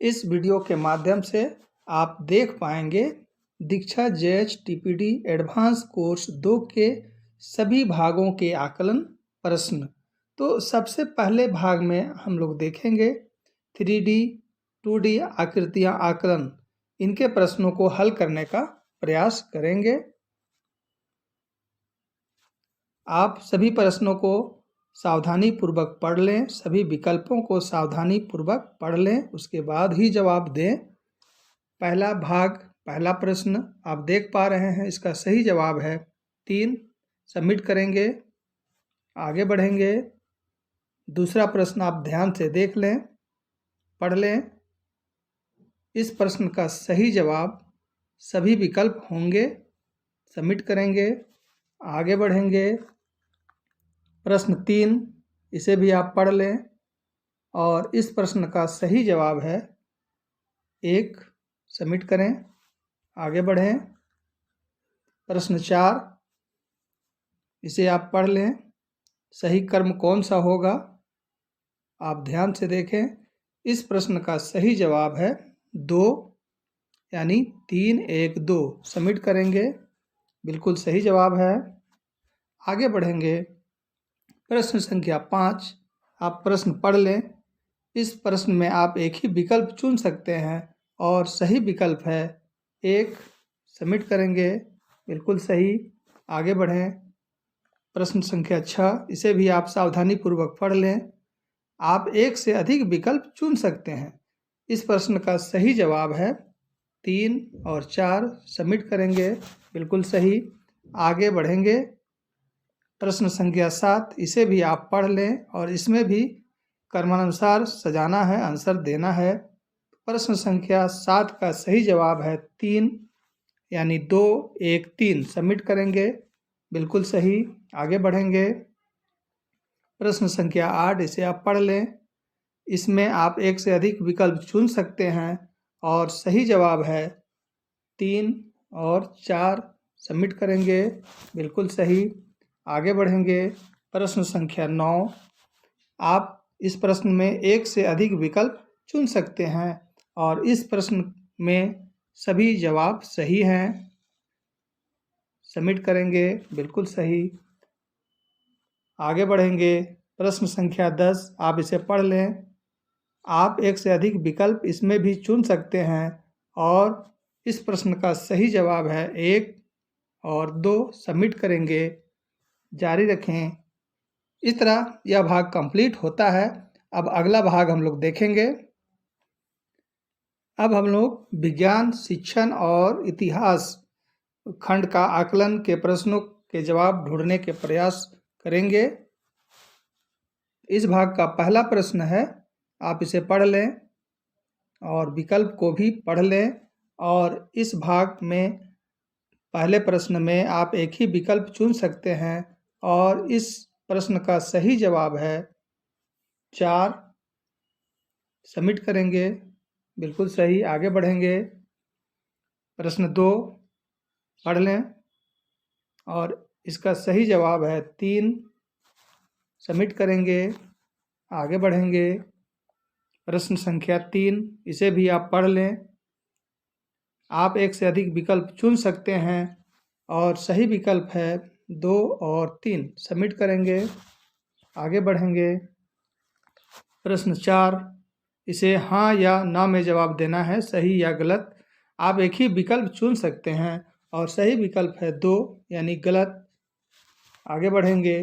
इस वीडियो के माध्यम से आप देख पाएंगे दीक्षा JH TPD एडवांस कोर्स 2 के सभी भागों के आकलन प्रश्न। तो सबसे पहले भाग में हम लोग देखेंगे 3D 2D आकृतियां आकलन, इनके प्रश्नों को हल करने का प्रयास करेंगे। आप सभी प्रश्नों को सावधानी पूर्वक पढ़ लें, सभी विकल्पों को सावधानी पूर्वक पढ़ लें, उसके बाद ही जवाब दें। पहला भाग, पहला प्रश्न आप देख पा रहे हैं, इसका सही जवाब है 3। सबमिट करेंगे, आगे बढ़ेंगे। दूसरा प्रश्न आप ध्यान से देख लें, पढ़ लें। इस प्रश्न का सही जवाब सभी विकल्प होंगे। सबमिट करेंगे, आगे बढ़ेंगे। प्रश्न 3, इसे भी आप पढ़ लें और इस प्रश्न का सही जवाब है 1। सबमिट करें, आगे बढ़ें। प्रश्न 4, इसे आप पढ़ लें। सही कर्म कौन सा होगा, आप ध्यान से देखें। इस प्रश्न का सही जवाब है 2, यानी 3 1 2। सबमिट करेंगे, बिल्कुल सही जवाब है। आगे बढ़ेंगे। प्रश्न संख्या 5, आप प्रश्न पढ़ लें। इस प्रश्न में आप एक ही विकल्प चुन सकते हैं और सही विकल्प है 1। सबमिट करेंगे, बिल्कुल सही। आगे बढ़ें। प्रश्न संख्या 6, इसे भी आप सावधानी पूर्वक पढ़ लें। आप एक से अधिक विकल्प चुन सकते हैं। इस प्रश्न का सही जवाब है 3 और 4। सबमिट करेंगे, बिल्कुल सही। आगे बढ़ेंगे। प्रश्न संख्या 7, इसे भी आप पढ़ लें और इसमें भी कर्मानुसार सजाना है, आंसर देना है। प्रश्न संख्या 7 का सही जवाब है 3, यानी 2 1 3। सबमिट करेंगे, बिल्कुल सही। आगे बढ़ेंगे। प्रश्न संख्या 8, इसे आप पढ़ लें। इसमें आप एक से अधिक विकल्प चुन सकते हैं और सही जवाब है 3 और 4। सबमिट करेंगे, बिल्कुल सही। आगे बढ़ेंगे। प्रश्न संख्या 9, आप इस प्रश्न में एक से अधिक विकल्प चुन सकते हैं और इस प्रश्न में सभी जवाब सही हैं। सबमिट करेंगे, बिल्कुल सही। आगे बढ़ेंगे। प्रश्न संख्या 10, आप इसे पढ़ लें। आप एक से अधिक विकल्प इसमें भी चुन सकते हैं और इस प्रश्न का सही जवाब है 1 और 2। सबमिट करेंगे, जारी रखें। इस तरह यह भाग कंप्लीट होता है। अब अगला भाग हम लोग देखेंगे। अब हम लोग विज्ञान, शिक्षण और इतिहास खंड का आकलन के प्रश्नों के जवाब ढूंढने के प्रयास करेंगे। इस भाग का पहला प्रश्न है, आप इसे पढ़ लें और विकल्प को भी पढ़ लें। और इस भाग में पहले प्रश्न में आप एक ही विकल्प चुन सकते हैं और इस प्रश्न का सही जवाब है 4। सबमिट करेंगे, बिल्कुल सही। आगे बढ़ेंगे। प्रश्न 2 पढ़ लें और इसका सही जवाब है 3। सबमिट करेंगे, आगे बढ़ेंगे। प्रश्न संख्या 3, इसे भी आप पढ़ लें। आप एक से अधिक विकल्प चुन सकते हैं और सही विकल्प है 2 और 3। सबमिट करेंगे, आगे बढ़ेंगे। प्रश्न 4, इसे हाँ या ना में जवाब देना है, सही या गलत। आप एक ही विकल्प चुन सकते हैं और सही विकल्प है 2, यानी गलत। आगे बढ़ेंगे।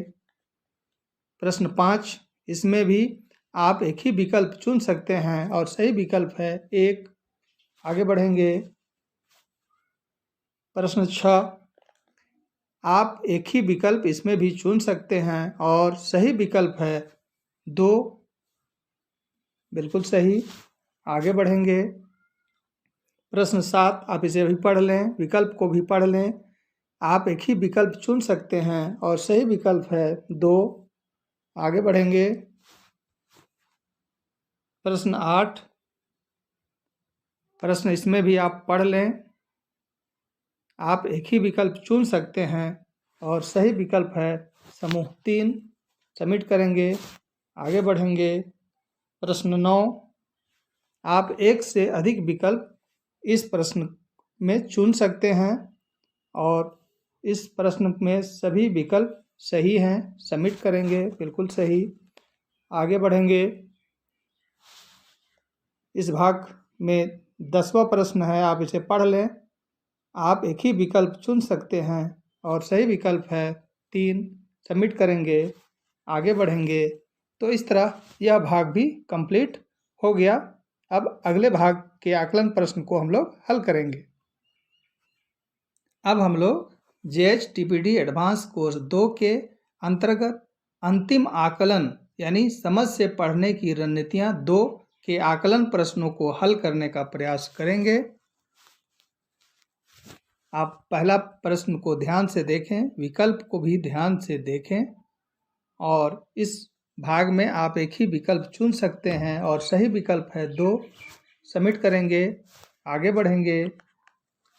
प्रश्न 5, इसमें भी आप एक ही विकल्प चुन सकते हैं और सही विकल्प है 1। आगे बढ़ेंगे। प्रश्न 6, आप एक ही विकल्प इसमें भी चुन सकते हैं और सही विकल्प है 2। बिल्कुल सही। आगे बढ़ेंगे। प्रश्न 7, आप इसे भी पढ़ लें, विकल्प को भी पढ़ लें। आप एक ही विकल्प चुन सकते हैं और सही विकल्प है 2। आगे बढ़ेंगे। प्रश्न 8, प्रश्न इसमें भी आप पढ़ लें। आप एक ही विकल्प चुन सकते हैं और सही विकल्प है समूह 3। सबमिट करेंगे, आगे बढ़ेंगे। प्रश्न 9, आप एक से अधिक विकल्प इस प्रश्न में चुन सकते हैं और इस प्रश्न में सभी विकल्प सही हैं। सबमिट करेंगे, बिल्कुल सही। आगे बढ़ेंगे। इस भाग में 10वां प्रश्न है, आप इसे पढ़ लें। आप एक ही विकल्प चुन सकते हैं और सही विकल्प है 3। सबमिट करेंगे, आगे बढ़ेंगे। तो इस तरह यह भाग भी कंप्लीट हो गया। अब अगले भाग के आकलन प्रश्न को हम लोग हल करेंगे। अब हम लोग JHTPD एडवांस कोर्स 2 के अंतर्गत अंतिम आकलन यानी समझ से पढ़ने की रणनीतियाँ 2 के आकलन प्रश्नों को हल करने का प्रयास करेंगे। आप पहला प्रश्न को ध्यान से देखें, विकल्प को भी ध्यान से देखें और इस भाग में आप एक ही विकल्प चुन सकते हैं और सही विकल्प है 2। सबमिट करेंगे, आगे बढ़ेंगे।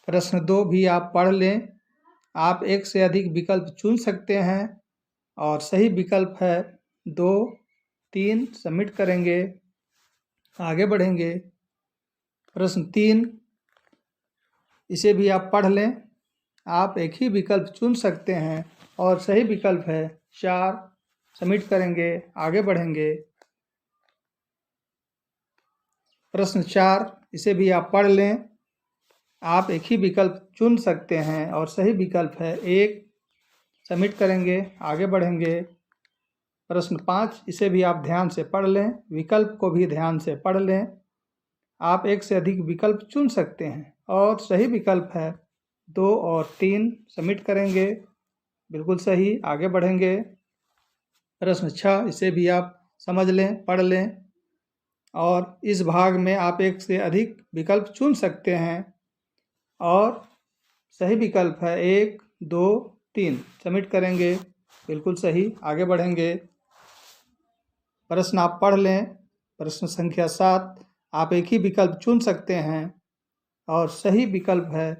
प्रश्न 2 भी आप पढ़ लें। आप एक से अधिक विकल्प चुन सकते हैं और सही विकल्प है 2, 3। सबमिट करेंगे, आगे बढ़ेंगे। प्रश्न 3, इसे भी आप पढ़ लें। आप एक ही विकल्प चुन सकते हैं और सही विकल्प है 4। सबमिट करेंगे, आगे बढ़ेंगे। प्रश्न 4, इसे भी आप पढ़ लें। आप एक ही विकल्प चुन सकते हैं और सही विकल्प है 1। सबमिट करेंगे, आगे बढ़ेंगे। प्रश्न 5, इसे भी आप ध्यान से पढ़ लें, विकल्प को भी ध्यान से पढ़ लें। आप एक से अधिक विकल्प चुन सकते हैं और सही विकल्प है 2 और 3। सबमिट करेंगे, बिल्कुल सही, आगे बढ़ेंगे। प्रश्न 6, इसे भी आप समझ लें, पढ़ लें और इस भाग में आप एक से अधिक विकल्प चुन सकते हैं और सही विकल्प है 1, 2, 3। सबमिट करेंगे, बिल्कुल सही, आगे बढ़ेंगे। प्रश्न आप पढ़ लें। प्रश्न संख्या 7, आप एक ही विकल्प चुन सकते हैं और सही विकल्प है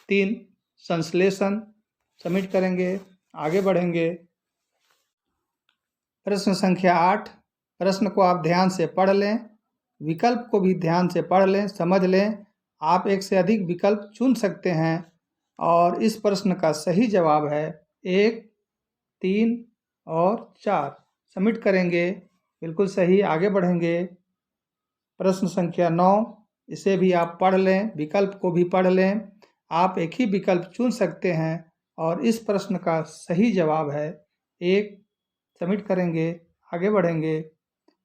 3, संश्लेषण। सबमिट करेंगे, आगे बढ़ेंगे। प्रश्न संख्या 8, प्रश्न को आप ध्यान से पढ़ लें, विकल्प को भी ध्यान से पढ़ लें, समझ लें। आप एक से अधिक विकल्प चुन सकते हैं और इस प्रश्न का सही जवाब है 1, 3 और 4। सबमिट करेंगे, बिल्कुल सही, आगे बढ़ेंगे। प्रश्न संख्या 9, इसे भी आप पढ़ लें, विकल्प को भी पढ़ लें। आप एक ही विकल्प चुन सकते हैं और इस प्रश्न का सही जवाब है 1। सबमिट करेंगे, आगे बढ़ेंगे।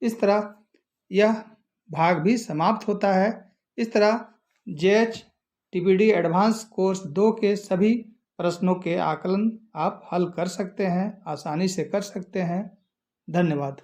इस तरह यह भाग भी समाप्त होता है। इस तरह JHTPD एडवांस कोर्स 2 के सभी प्रश्नों के आकलन आप हल कर सकते हैं, आसानी से कर सकते हैं। धन्यवाद।